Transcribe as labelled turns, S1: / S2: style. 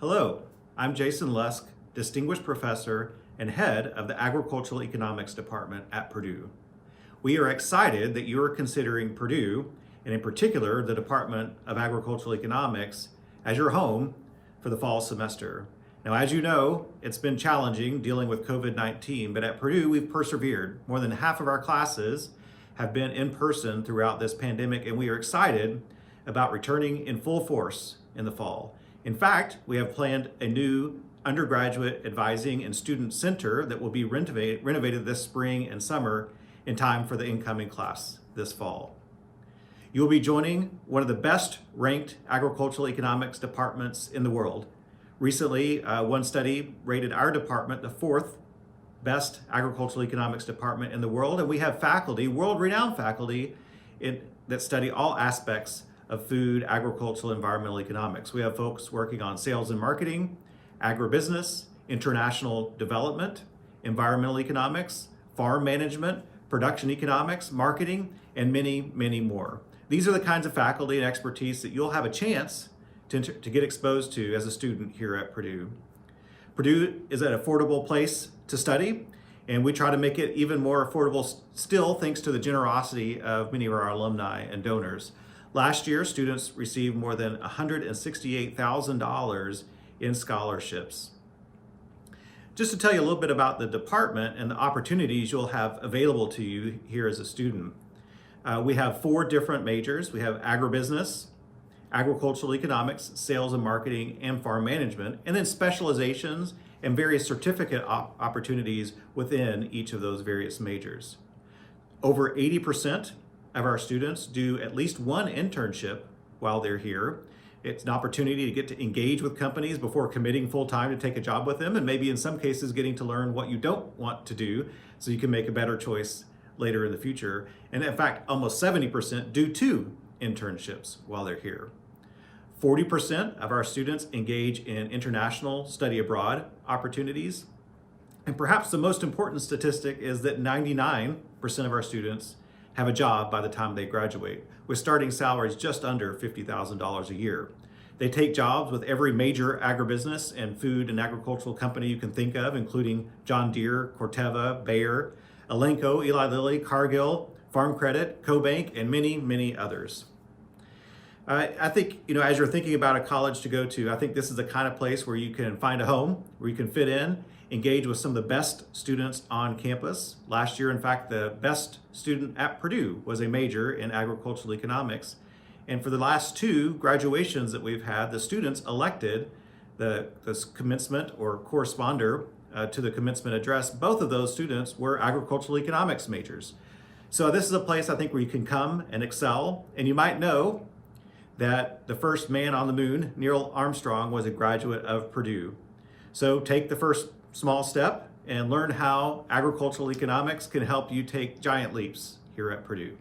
S1: Hello, I'm Jayson Lusk, Distinguished Professor and Head of the Agricultural Economics Department at Purdue. We are excited that you are considering Purdue, and in particular the Department of Agricultural Economics, as your home for the fall semester. Now, as you know, it's been challenging dealing with COVID-19, but at Purdue we've persevered. More than half of our classes have been in person throughout this pandemic, and we are excited about returning in full force in the fall. In fact, we have planned a new undergraduate advising and student center that will be renovated this spring and summer in time for the incoming class this fall. You will be joining one of the best ranked agricultural economics departments in the world. Recently, one study rated our department the fourth best agricultural economics department in the world, and we have faculty, world-renowned faculty, that study all aspects of food, agricultural, environmental economics. We have folks working on sales and marketing, agribusiness, international development, environmental economics, farm management, production economics, marketing, and many, many more. These are the kinds of faculty and expertise that you'll have a chance to get exposed to as a student here at Purdue. Purdue is an affordable place to study, and we try to make it even more affordable still thanks to the generosity of many of our alumni and donors. Last year, students received more than $168,000 in scholarships. Just to tell you a little bit about the department and the opportunities you'll have available to you here as a student. We have 4 different majors. We have agribusiness, agricultural economics, sales and marketing, and farm management, and then specializations and various certificate opportunities within each of those various majors. Over 80% of our students do at least one internship while they're here. It's an opportunity to get to engage with companies before committing full-time to take a job with them, and maybe in some cases getting to learn what you don't want to do so you can make a better choice later in the future. And in fact, almost 70% do 2 internships while they're here. 40% of our students engage in international study abroad opportunities. And perhaps the most important statistic is that 99% of our students have a job by the time they graduate, with starting salaries just under $50,000 a year. They take jobs with every major agribusiness and food and agricultural company you can think of, including John Deere, Corteva, Bayer, Elanco, Eli Lilly, Cargill, Farm Credit, CoBank, and many, many others. I think, as you're thinking about a college to go to, I think this is the kind of place where you can find a home, where you can fit in, engage with some of the best students on campus. Last year, in fact, the best student at Purdue was a major in agricultural economics. And for the last 2 graduations that we've had, the students elected the commencement or corresponder to the commencement address. Both of those students were agricultural economics majors. So this is a place I think where you can come and excel. And you might know that the first man on the moon, Neil Armstrong, was a graduate of Purdue. So take the first small step and learn how agricultural economics can help you take giant leaps here at Purdue.